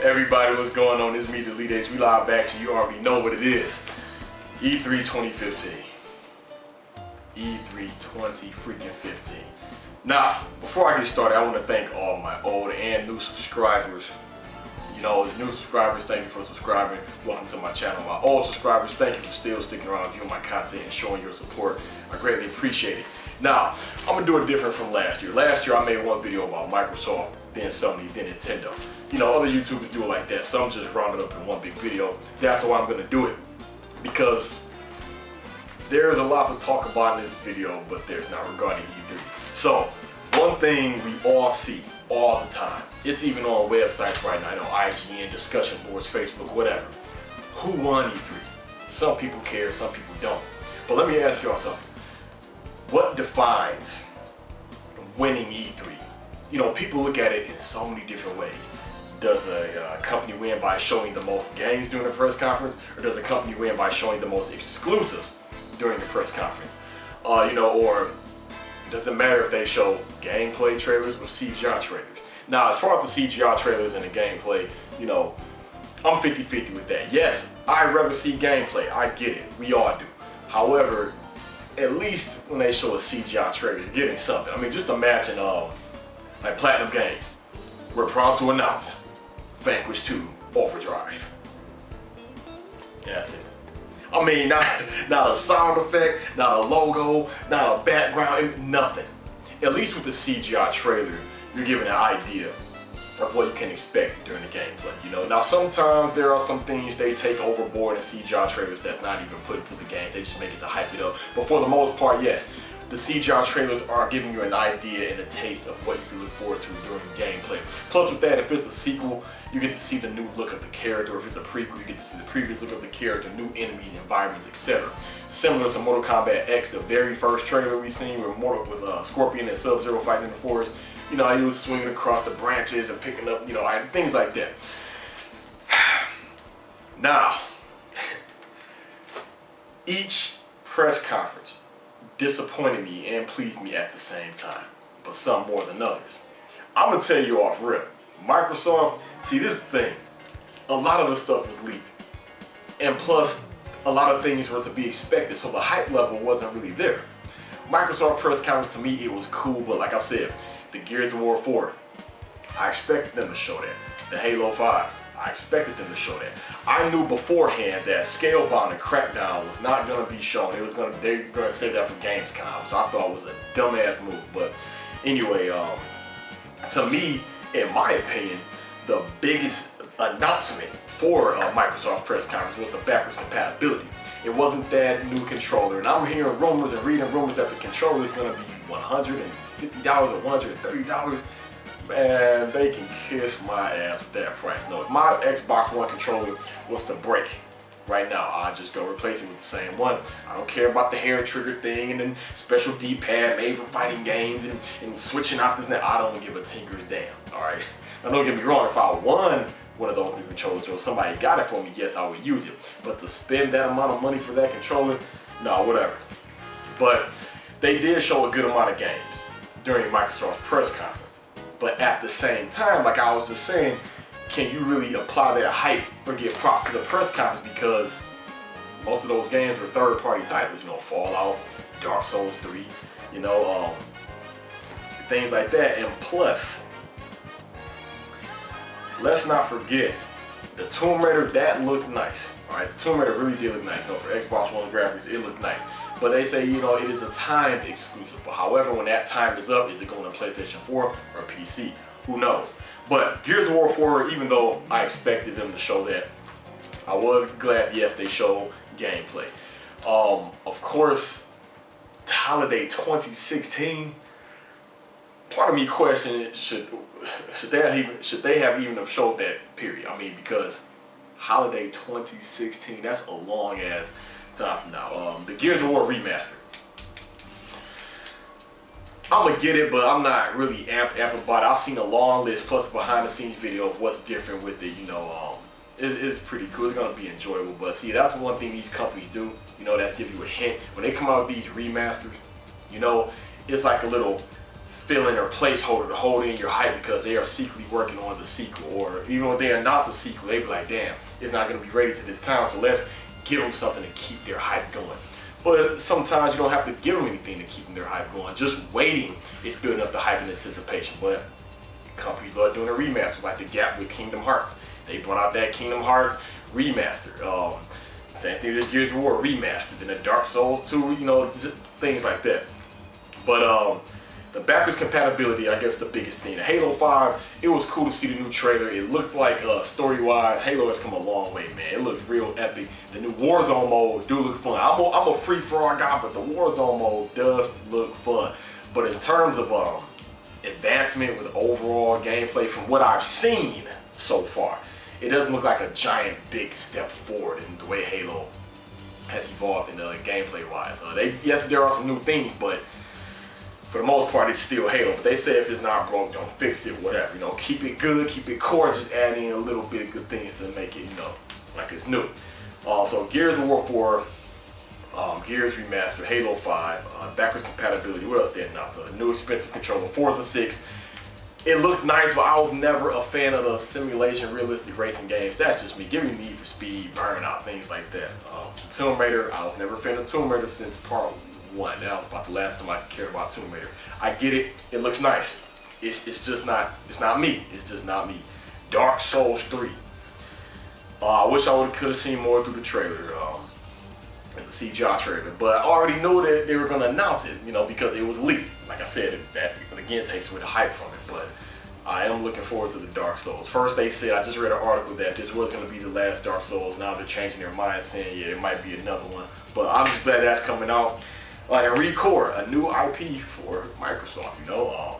Everybody, what's going on? It's me, the Elite Ace. We live back to you. Already know what it is. E3 2015. E3 2015. Now, before I get started, I want to thank all my old and new subscribers. You know, the new subscribers, thank you for subscribing. Welcome to my channel. My old subscribers, thank you for still sticking around, viewing my content and showing your support. I greatly appreciate it. Now, I'm going to do it different from last year. Last year, I made one video about Microsoft, then Sony, then Nintendo. You know, other YouTubers do it like that. Some just round it up in one big video. That's why I'm going to do it. Because there's a lot to talk about in this video, but there's not regarding E3. So, one thing we all see all the time, it's even on websites right now, IGN, discussion boards, Facebook, whatever. Who won E3? Some people care, some people don't. But let me ask y'all something. What defines winning E3? You know, people look at it in so many different ways. Does a company win by showing the most games during the press conference, or does a company win by showing the most exclusives during the press conference? You know, or does it matter if they show gameplay trailers or CGI trailers? Now, as far as the CGI trailers and the gameplay, you know, I'm 50-50 with that. Yes, I'd rather see gameplay. I get it. We all do. However, at least when they show a CGI trailer, you're getting something. I mean, just imagine, like Platinum Games, we're proud to announce Vanquish 2 Overdrive. Yeah, that's it. I mean, not a sound effect, not a logo, not a background, nothing. At least with the CGI trailer, you're given an idea of what you can expect during the gameplay. You know, now sometimes there are some things they take overboard in CGI trailers that's not even put into the game. They just make it to hype it up. But for the most part, yes, the CGI trailers are giving you an idea and a taste of what you can look forward to during gameplay. Plus with that, if it's a sequel, you get to see the new look of the character. If it's a prequel, you get to see the previous look of the character, new enemies, environments, etc. Similar to Mortal Kombat X, the very first trailer we seen with Scorpion and Sub-Zero fighting in the forest. You know, he was swinging across the branches and picking up, you know, things like that. Now, each press conference disappointed me and pleased me at the same time, but some more than others. I'm gonna tell you off rip. Microsoft, see, this thing, a lot of the stuff was leaked, and plus a lot of things were to be expected, so the hype level wasn't really there. Microsoft press conference, to me, it was cool, but like I said, the Gears of War 4, I expected them to show that. The Halo 5, I expected them to show that. I knew beforehand that Scalebound and Crackdown was not going to be shown. They were going to save that for Gamescom, which I thought was a dumbass move. But anyway, to me, in my opinion, the biggest announcement for Microsoft press conference was the backwards compatibility. It wasn't that new controller, and I'm hearing rumors and reading rumors that the controller is going to be $150 or $130. Man, they can kiss my ass with that price. No, if my Xbox One controller was to break right now, I'd just go replace it with the same one. I don't care about the hair trigger thing and then special D-pad made for fighting games and switching out this and that. I don't give a tinker's damn, alright? Now don't get me wrong, if I won one of those new controllers or somebody got it for me, yes, I would use it. But to spend that amount of money for that controller, no, whatever. But they did show a good amount of games during Microsoft's press conference. But at the same time, like I was just saying, can you really apply that hype or get props to the press conference? Because most of those games were third-party titles, you know, Fallout, Dark Souls 3, you know, things like that. And plus, let's not forget, the Tomb Raider, that looked nice. Alright, the Tomb Raider really did look nice. You know, for Xbox One graphics, it looked nice. But they say, you know, it is a timed exclusive. But however, when that time is up, is it going to PlayStation 4 or PC? Who knows? But Gears of War 4, even though I expected them to show that, I was glad, yes, they showed gameplay. Of course, Holiday 2016, part of me questioning, should they have even have showed that, period? I mean, because Holiday 2016, that's a long ass time from now. The Gears of War remaster, I'm gonna get it, but I'm not really amped about it. I've seen a long list plus behind the scenes video of what's different with it. You know, it's pretty cool. It's gonna be enjoyable. But see, that's one thing these companies do. You know, that's give you a hint when they come out with these remasters. You know, it's like a little fill in or placeholder to hold in your hype because they are secretly working on the sequel, or even when they announce a sequel, they be like, damn, it's not going to be ready to this time, so let's give them something to keep their hype going. But sometimes you don't have to give them anything to keep their hype going. Just waiting is building up the hype and anticipation. But companies love doing a remaster, like the Gap with Kingdom Hearts. They brought out that Kingdom Hearts remaster. Same thing with Gears of War remastered, then the Dark Souls 2, you know, just things like that. But the backwards compatibility, I guess, the biggest thing. The Halo 5, it was cool to see the new trailer. It looks like story-wise, Halo has come a long way, man. It looks real epic. The new Warzone mode do look fun. I'm a free-for-all guy, but the Warzone mode does look fun. But in terms of advancement with overall gameplay, from what I've seen so far, it doesn't look like a giant, big step forward in the way Halo has evolved in the gameplay-wise. Yes, there are some new things, but for the most part, it's still Halo. But they say if it's not broke, don't fix it, whatever. You know, keep it good, keep it core, just add in a little bit of good things to make it, you know, like it's new. So Gears of War 4, Gears Remastered, Halo 5, backwards compatibility. What else they announced? A new expensive controller, Forza 6. It looked nice, but I was never a fan of the simulation, realistic racing games. That's just me. Give me Need for Speed, Burnout, things like that. Tomb Raider, I was never a fan of Tomb Raider since part 1. That was about the last time I cared about Tomb Raider. I get it. It looks nice. It's just not. It's not me. It's just not me. Dark Souls 3. I wish I could have seen more through the trailer, the CGI trailer. But I already knew that they were going to announce it, you know, because it was leaked. Like I said, that again takes away the hype from it. But I am looking forward to the Dark Souls. First they said, I just read an article that this was going to be the last Dark Souls. Now they're changing their mind, saying, yeah, it might be another one. But I'm just glad that's coming out. And ReCore, a new IP for Microsoft, you know.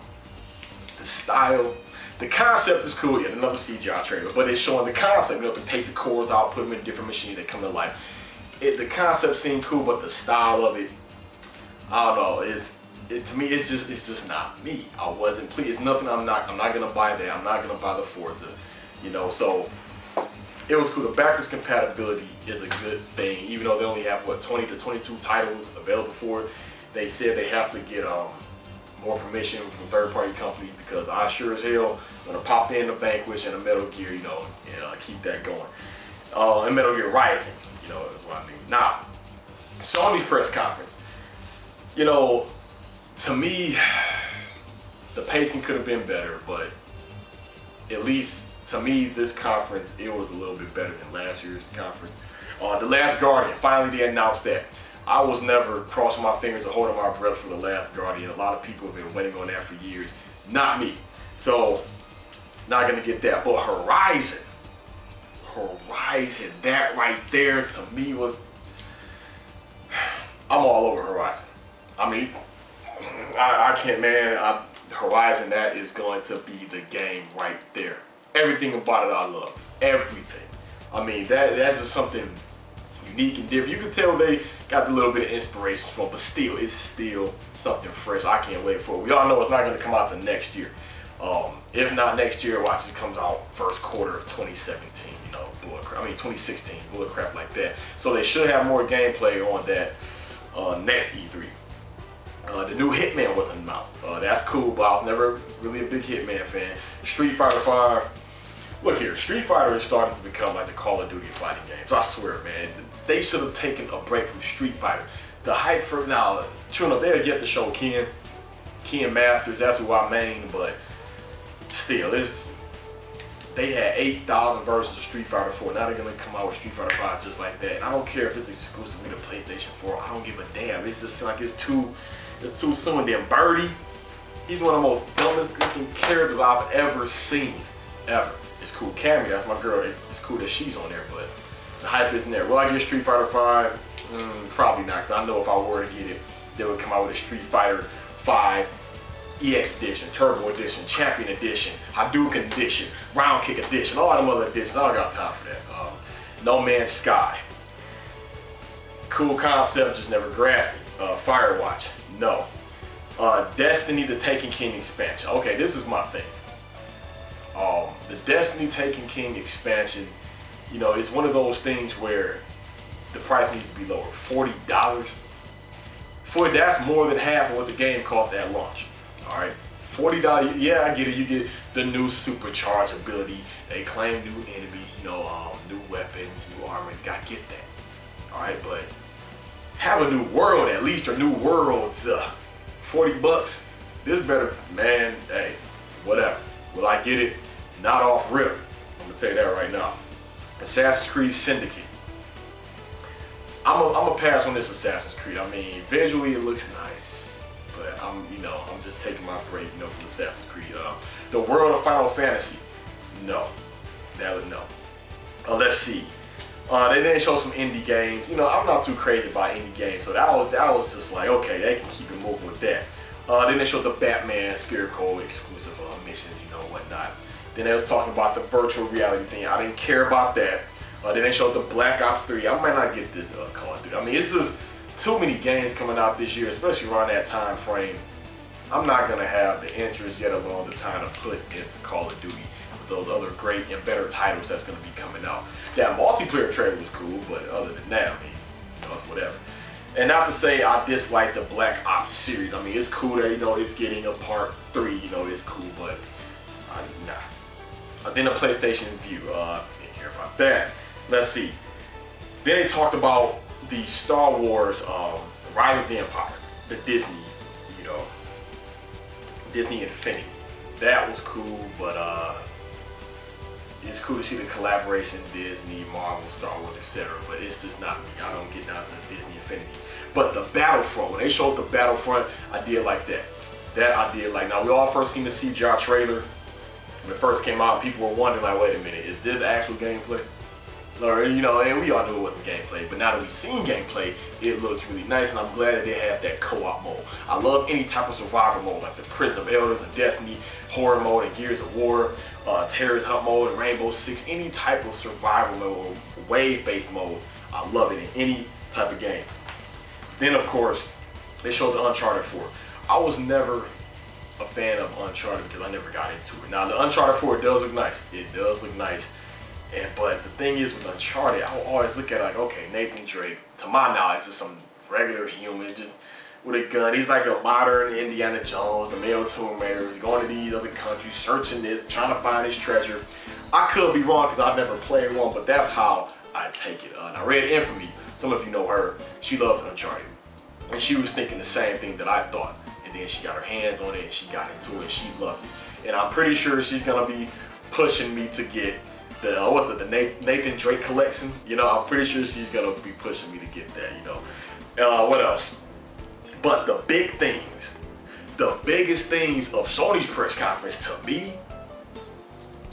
The style, the concept is cool. Yeah, another CGI trailer, but it's showing the concept. You know, to take the cores out, put them in different machines that come to life. The concept seemed cool, but the style of it, I don't know. To me, it's just not me. I wasn't pleased. It's nothing. I'm not gonna buy that. I'm not gonna buy the Forza, you know. So it was cool. The backwards compatibility is a good thing, even though they only have what 20 to 22 titles available for it. They said they have to get more permission from third-party companies, because I sure as hell gonna pop in the Vanquish and a Metal Gear, you know, and keep that going. And Metal Gear Rising, you know, is what I mean. Now, Sony's press conference, you know, to me, the pacing could have been better, but at least to me, this conference, it was a little bit better than last year's conference. The Last Guardian, finally they announced that. I was never crossing my fingers or holding my breath for The Last Guardian. A lot of people have been waiting on that for years. Not me. So, not gonna get that. But Horizon, that right there to me was, I'm all over Horizon. I mean, I can't, man. Horizon, that is going to be the game right there. Everything about it I love. Everything. I mean, that's just something unique and different. You can tell they got a little bit of inspiration from, but still, it's still something fresh. I can't wait for it. We all know it's not going to come out till next year. If not next year, watch it comes out first quarter of 2017. You know, 2016, bullcrap like that. So they should have more gameplay on that next E3. The new Hitman was announced. That's cool, but I was never really a big Hitman fan. Street Fighter 5. Look here, Street Fighter is starting to become like the Call of Duty fighting games. I swear, man. They should have taken a break from Street Fighter. The hype for now, true enough, they have yet to show Ken Masters. That's who I main, but still, they had 8,000 versions of Street Fighter 4. Now they're gonna come out with Street Fighter 5 just like that. And I don't care if it's exclusively to PlayStation 4. I don't give a damn. It's just like it's too soon. Then Birdie, he's one of the most dumbest looking characters I've ever seen, ever. It's cool. Cammy, that's my girl. It's cool that she's on there, but the hype isn't there. Will I get Street Fighter 5? Probably not, because I know if I were to get it, they would come out with a Street Fighter 5 EX Edition, Turbo Edition, Champion Edition, Hadouken Edition, Round Kick Edition, all them other editions. I don't got time for that. No Man's Sky. Cool concept, just never grasped me. Firewatch, no. Destiny the Taken King expansion. Okay, this is my thing. The Destiny Taken King expansion, you know, it's one of those things where the price needs to be lower. $40. That's more than half of what the game cost at launch. Alright? $40, yeah, I get it. You get the new supercharged ability. They claim new enemies, you know, new weapons, new armor. I get that. All right, but have a new world at least, or new worlds. $40. This better, man. Hey, whatever. Will I get it? Not off rip. I'm gonna tell you that right now. Assassin's Creed Syndicate. I'm a pass on this Assassin's Creed. I mean, visually it looks nice, but I'm just taking my break, from Assassin's Creed. The world of Final Fantasy, no, no. Let's see. They didn't show some indie games. I'm not too crazy about indie games, so that was just like, okay, they can keep it moving with that. Then they showed the Batman Scarecrow exclusive missions, whatnot. Then they was talking about the virtual reality thing. I didn't care about that. Then they showed the Black Ops 3. I might not get this Call of Duty. I mean, it's just too many games coming out this year, especially around that time frame. I'm not gonna have the interest, yet alone the time to put into Call of Duty with those other great and better titles that's gonna be coming out. That multiplayer trailer was cool, but other than that, I mean, it's whatever. And not to say I dislike the Black Ops series. I mean, it's cool that it's getting a part 3. It's cool, but nah. Then the PlayStation View. Didn't care about that. Let's see. Then they talked about the Star Wars Rise of the Empire, the Disney, Disney Infinity. That was cool, but it's cool to see the collaboration, Disney, Marvel, Star Wars, etc. But it's just not me. I don't get down to the Disney Infinity. But the Battlefront, when they showed the Battlefront, I did like that. That I did like. Now we all first seen the CGI trailer when it first came out. People were wondering, like, wait a minute, is this actual gameplay? Or, and we all knew it wasn't gameplay, but now that we've seen gameplay, it looks really nice, and I'm glad that they have that co-op mode. I love any type of survival mode, like the Prison of Elders and Destiny, Horror mode and Gears of War, Terrorist Hunt mode and Rainbow Six, any type of survival mode, wave-based modes. I love it in any type of game. Then, of course, they showed the Uncharted 4. I was never a fan of Uncharted because I never got into it. Now, the Uncharted 4 does look nice. It does look nice. But the thing is, with Uncharted, I will always look at it like, okay, Nathan Drake, to my knowledge, is some regular human just with a gun. He's like a modern Indiana Jones, a male Tomb Raider. He's going to these other countries, searching this, trying to find his treasure. I could be wrong because I've never played one, but that's how I take it. I read Infamy. Some of you know her. She loves Uncharted. And she was thinking the same thing that I thought. And then she got her hands on it and she got into it and she loves it. And I'm pretty sure she's going to be pushing me to get the Nathan Drake collection. I'm pretty sure she's gonna be pushing me to get that. What else? But the big things, the biggest things of Sony's press conference to me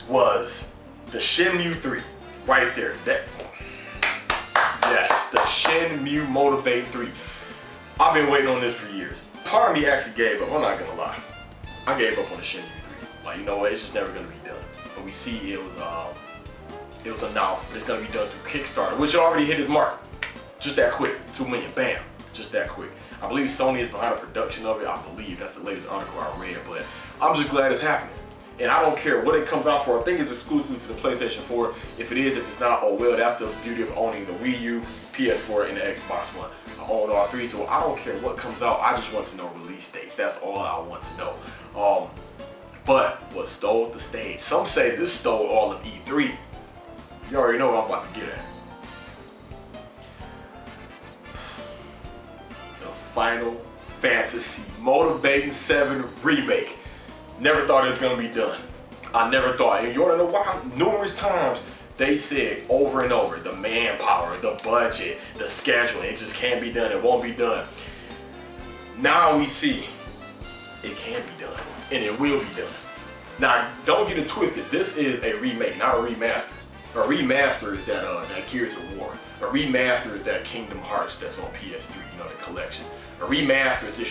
was the Shenmue 3, right there. Yes, the Shenmue Motivate 3. I've been waiting on this for years. Part of me actually gave up. I'm not gonna lie. I gave up on the Shenmue 3. Like, it's just never gonna be done. But we see it was announced, but it's gonna be done through Kickstarter, which already hit its mark. Just that quick, 2 million, bam, just that quick. I believe Sony is behind the production of it. I believe that's the latest article I read, but I'm just glad it's happening. And I don't care what it comes out for. I think it's exclusive to the PlayStation 4. If it is, if it's not, oh well, that's the beauty of owning the Wii U, PS4, and the Xbox One. I own all 3, so I don't care what comes out. I just want to know release dates. That's all I want to know. But what stole the stage? Some say this stole all of E3. You already know what I'm about to get at. The Final Fantasy Motivating 7 Remake. Never thought it was gonna be done. I never thought. And you wanna know why? Numerous times they said over and over, the manpower, the budget, the scheduling, it just can't be done, it won't be done. Now we see it can be done, and it will be done. Now, don't get it twisted. This is a remake, not a remaster. A remaster is that Gears of War. A remaster is that Kingdom Hearts that's on PS3, the collection. A remaster is this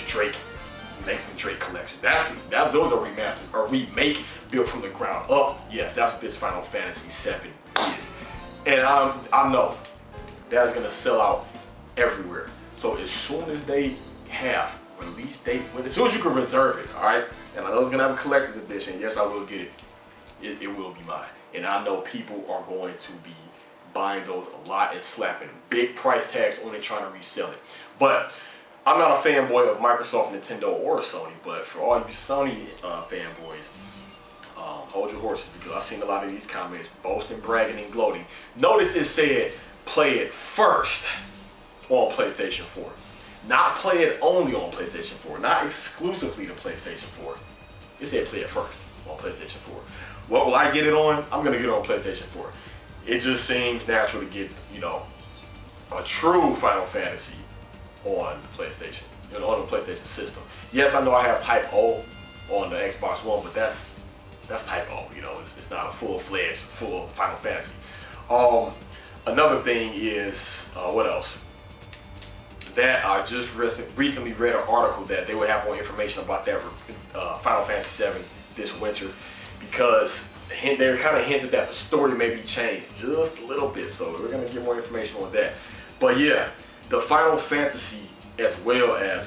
Nathan Drake collection. Those are remasters. A remake built from the ground up. Yes, that's what this Final Fantasy 7 is. And I know that's gonna sell out everywhere. So as soon as they have release date, as soon as you can reserve it, all right? And I know it's gonna have a collector's edition. Yes, I will get it. It will be mine. And I know people are going to be buying those a lot and slapping big price tags on it, trying to resell it. But I'm not a fanboy of Microsoft, Nintendo, or Sony, but for all you Sony fanboys, hold your horses, because I've seen a lot of these comments boasting, bragging, and gloating. Notice it said play it first on PlayStation 4. Not play it only on PlayStation 4, not exclusively to PlayStation 4. It said play it first on PlayStation 4. What will I get it on? I'm gonna get it on PlayStation 4. It just seems natural to get, you know, a true Final Fantasy on the PlayStation, you know, on the PlayStation system. Yes, I know I have Type O on the Xbox One, but that's Type O, you know, it's not a full-fledged, full Final Fantasy. Another thing is, what else? That I just recently read an article that they would have more information about that Final Fantasy VII this winter, because they kind of hinted that the story may be changed just a little bit, so we're gonna get more information on that. But yeah, the Final Fantasy as well as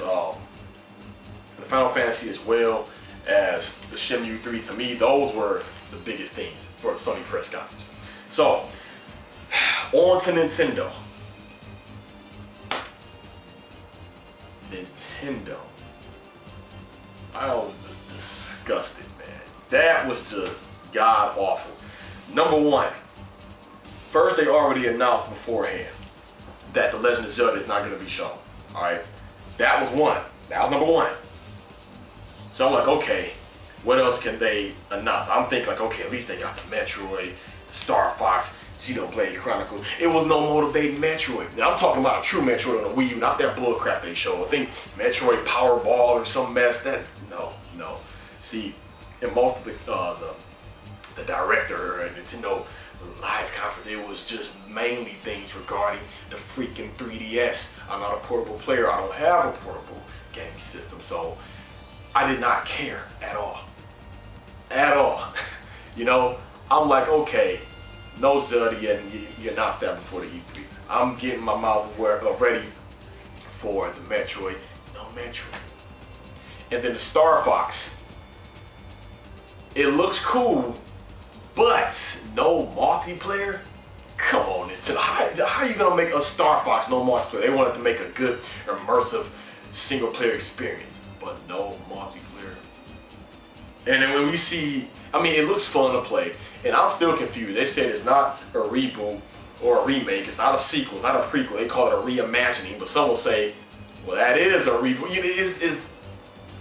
the Shenmue 3, to me, those were the biggest things for the Sony press conference. So, on to Nintendo. I was just disgusted, man. That was just god awful. Number one, first they already announced beforehand that The Legend of Zelda is not going to be shown. Alright, that was one. That was number one. So I'm like, okay, what else can they announce? I'm thinking like, okay, at least they got the Metroid, Star Fox, Xenoblade Chronicles. It was no motivating Metroid. Now I'm talking about a true Metroid on the Wii U, not that bullcrap they showed. I think Metroid Powerball or some mess. That no. See, in most of the director at Nintendo live conference, it was just mainly things regarding the freaking 3DS. I'm not a portable player. I don't have a portable gaming system, so I did not care at all. At all. You know, I'm like, okay, no Zelda yet, and you announced that before the E3. I'm getting my mouth ready for the Metroid. No Metroid. And then the Star Fox. It looks cool, but no multiplayer? Come on, Nintendo. How are you gonna make a Star Fox no multiplayer? They wanted to make a good, immersive, single player experience, but no multiplayer. And then when we see, I mean, it looks fun to play, and I'm still confused. They said it's not a reboot or a remake. It's not a sequel. It's not a prequel. They call it a reimagining, but some will say, well, that is a reboot. It's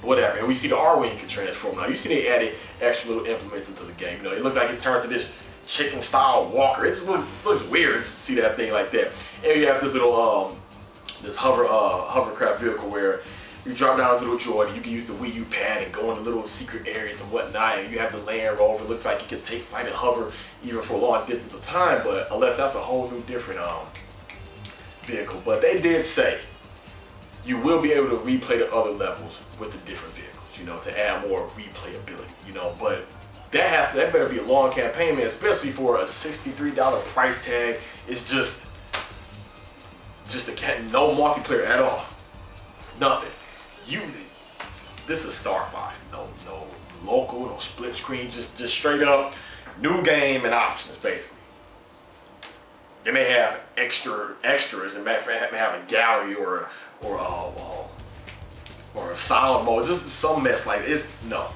whatever. And we see the R-Wing can transform. Now, you see they added extra little implements into the game. You know, it looks like it turns to this chicken-style walker. It just looks weird to see that thing like that. And you have this little this hovercraft vehicle where you drop down this little droid and you can use the Wii U pad and go into little secret areas and whatnot. And you have the Land Rover. It looks like you can take flight and hover even for a long distance of time, but unless that's a whole new different vehicle. But they did say you will be able to replay the other levels with the different vehicles, you know, to add more replayability, you know. But that better be a long campaign, man, especially for a $63 price tag. It's just no multiplayer at all. Nothing. This is Star Fox. No local, no split screen, just straight up new game and options, basically. They may have extras, and may have a gallery or a solid mode, just some mess like this. No.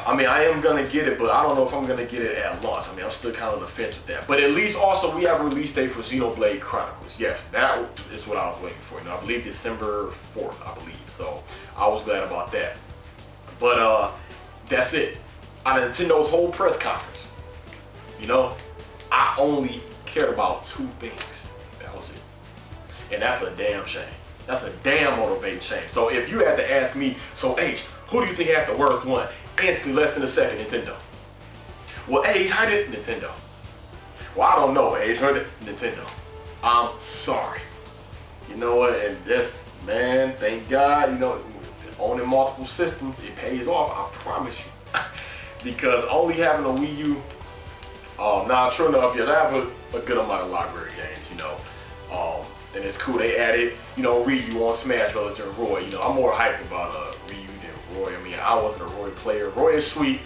I mean, I am gonna get it, but I don't know if I'm gonna get it at launch. I mean, I'm still kind of on the fence with that. But at least also we have a release date for Xenoblade Chronicles. Yes, that is what I was waiting for. You know, I believe December 4th, I believe. So I was glad about that. But that's it. On Nintendo's whole press conference, you know, I only cared about two things. That was it. And that's a damn shame. That's a damn motivating shame. So if you had to ask me, so H, who do you think had the worst one? Instantly, less than a second, Nintendo. Well, H, how did Nintendo? Well, I don't know, H, Nintendo. I'm sorry. You know what, and this, man, thank God, you know, owning multiple systems, it pays off, I promise you. Because only having a Wii U, now true enough, yes, I have a good amount of library games, you know. And it's cool, they added, you know, Ryu on Smash Brothers and Roy. You know, I'm more hyped about Ryu than Roy. I mean, I wasn't a Roy player. Roy is sweet.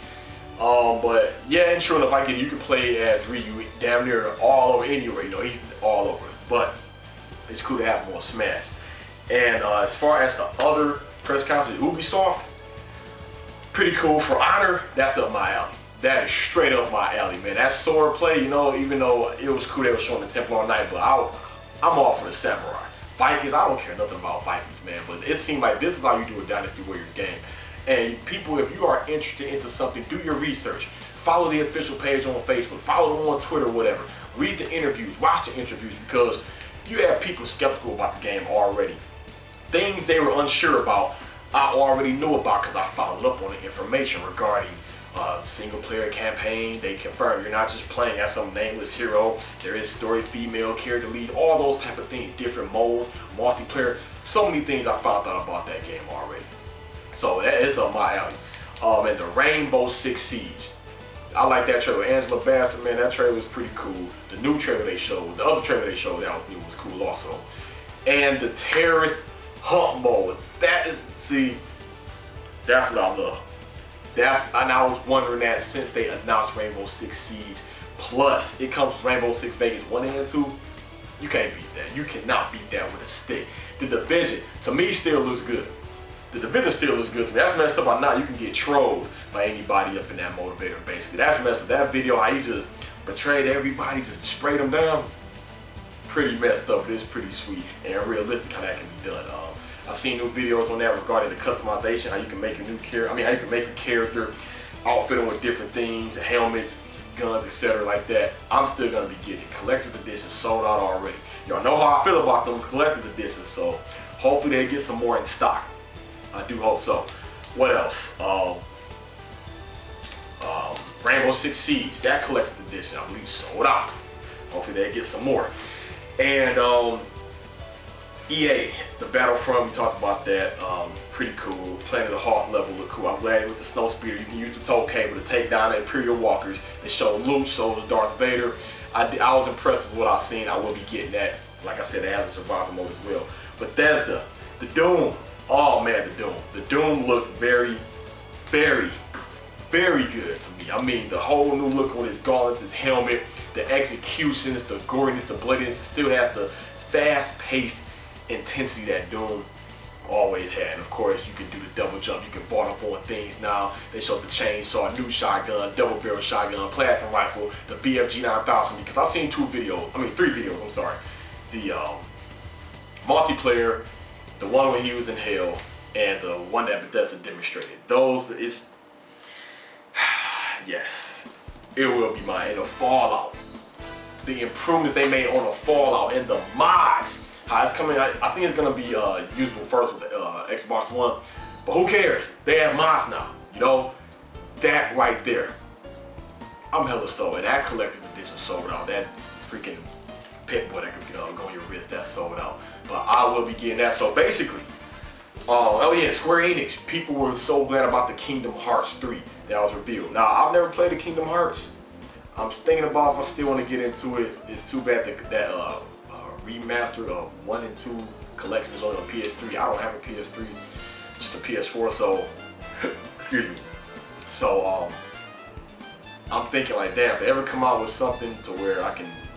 But yeah, and true enough, you can play as Ryu damn near all over anywhere. You know, he's all over. But it's cool to have him on Smash. And as far as the other press conference, Ubisoft, pretty cool. For Honor, that's up my alley. That is straight up my alley, man. That sword play, you know, even though it was cool they were showing the Templar Knight, but I'm all for the Samurai. Vikings, I don't care nothing about Vikings, man, but it seemed like this is how you do a Dynasty Warriors game. And people, if you are interested into something, do your research. Follow the official page on Facebook, follow them on Twitter, whatever. Read the interviews, watch the interviews, because you have people skeptical about the game already. Things they were unsure about, I already knew about because I followed up on the information regarding single player campaign. They confirm you're not just playing as some nameless hero. There is story, female character leads, all those type of things, different modes, multiplayer. So many things I found out about that game already. So that is up my alley. And the Rainbow Six Siege. I like that trailer. Angela Bassett, man, that trailer was pretty cool. The new trailer they showed, the other trailer they showed that was new was cool also. And the terrorist hunt mode. That is, see, that's what I love. And I was wondering that since they announced Rainbow Six Siege. Plus, it comes with Rainbow Six Vegas 1 and 2. You can't beat that. You cannot beat that with a stick. The Division, to me, still looks good. The Division still looks good to me. That's messed up by now. You can get trolled by anybody up in that motivator, basically. That's messed up. That video, how he just betrayed everybody, just sprayed them down. Pretty messed up, but it's pretty sweet and realistic how that can be done. I've seen new videos on that regarding the customization, how you can make a new character. How you can make a character, outfit them with different things, helmets, guns, etc. like that. I'm still gonna be getting it. Collector's edition sold out already. Y'all know how I feel about them collector's editions, so hopefully they get some more in stock. I do hope so. What else? Rainbow Six Siege, that collector's edition, I believe sold out. Hopefully they get some more. And EA, the Battlefront, we talked about that. Pretty cool. Planet of the Hawk level look cool. I'm glad with the snow speeder, you can use the tow cable to take down the Imperial Walkers. It showed Luke, showed Darth Vader. I was impressed with what I've seen. I will be getting that. Like I said, it has a survival mode as well. Bethesda, the Doom. Oh man, the Doom. The Doom looked very, very, very good to me. I mean, the whole new look with his gauntlets, his helmet, the executions, the goriness, the bloodiness. It still has the fast-paced intensity that Doom always had. And of course, you can do the double jump. You can vault up on things now. They showed the chainsaw, new shotgun, double barrel shotgun, plasma rifle, the BFG 9000. Because I've seen 3 videos, I'm sorry. The multiplayer, the one when he was in hell, and the one that Bethesda demonstrated. Those is, yes, it will be mine. And the Fallout, the improvements they made on the Fallout and the mods. How it's coming, I think it's gonna be usable first with the Xbox One, but who cares? They have mods now, you know? That right there, I'm hella sold. And that collector's edition sold out. That freaking pit boy that could go on your wrist, that's sold out. But I will be getting that. So basically, oh yeah, Square Enix, people were so glad about the Kingdom Hearts 3 that was revealed. Now, I've never played the Kingdom Hearts. I'm thinking about if I still want to get into it. It's too bad that remastered of 1 and 2 collections on PS3. I don't have a PS3, just a PS4, so excuse me. So I'm thinking like that, if they ever come out with something to where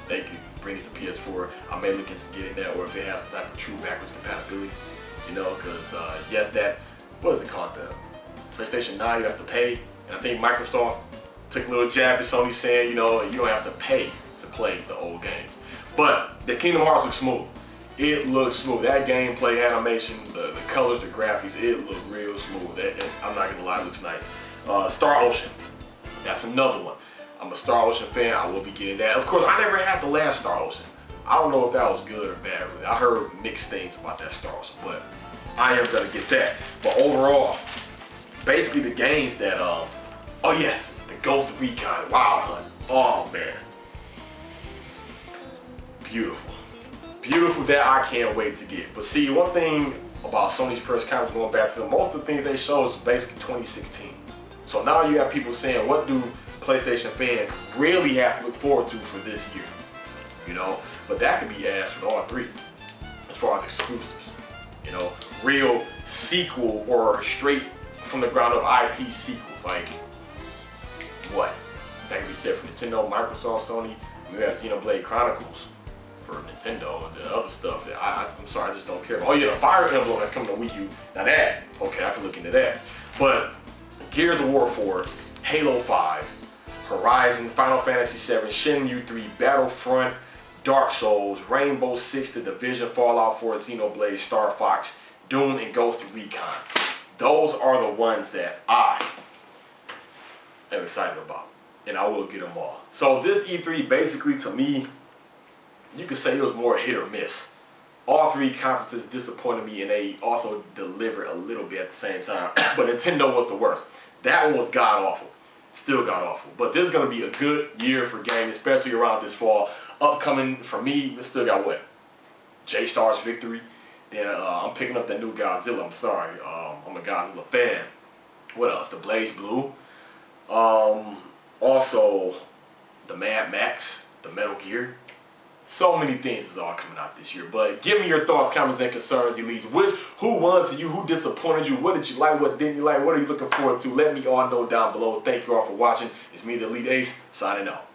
they can bring it to PS4, I may look into getting that, or if it has some type of true backwards compatibility, you know, because yes, what is it called, the PlayStation 9, you have to pay, and I think Microsoft took a little jab at Sony saying, you know, you don't have to pay to play the old games. But the Kingdom Hearts looks smooth. It looks smooth. That gameplay, animation, the colors, the graphics, it looks real smooth. I'm not gonna lie, it looks nice. Star Ocean, that's another one. I'm a Star Ocean fan, I will be getting that. Of course, I never had the last Star Ocean. I don't know if that was good or bad, really. I heard mixed things about that Star Ocean, but I am gonna get that. But overall, basically the games that, oh yes, the Ghost Recon Wild Hunt. Oh man. Beautiful. Beautiful, that I can't wait to get. But see, one thing about Sony's press conference, going back to them, most of the things they show is basically 2016. So now you have people saying, what do PlayStation fans really have to look forward to for this year? You know, but that could be asked with all 3 as far as exclusives. You know, real sequel or straight from the ground up IP sequels. Like, what? That could be said for Nintendo, Microsoft, Sony. We have Xenoblade Chronicles for Nintendo. And the other stuff, I'm sorry, I just don't care about. Oh yeah, the Fire Emblem that's coming to Wii U. Now that, okay, I can look into that. But Gears of War 4, Halo 5, Horizon, Final Fantasy 7, Shenmue 3, Battlefront, Dark Souls, Rainbow Six, The Division, Fallout 4, Xenoblade, Star Fox, Doom, and Ghost Recon. Those are the ones that I am excited about, and I will get them all. So this E3, basically, to me, you could say it was more hit or miss. All three conferences disappointed me, and they also delivered a little bit at the same time. But Nintendo was the worst. That one was god-awful. Still god-awful. But this is going to be a good year for gaming, especially around this fall. Upcoming, for me, we still got what? J-Star's Victory. Then I'm picking up that new Godzilla. I'm sorry. I'm a Godzilla fan. What else? The Blaze Blue. Also, the Mad Max, the Metal Gear. So many things is all coming out this year. But give me your thoughts, comments, and concerns, Elites. Who won to you? Who disappointed you? What did you like? What didn't you like? What are you looking forward to? Let me all know down below. Thank you all for watching. It's me, the Elite Ace, signing out.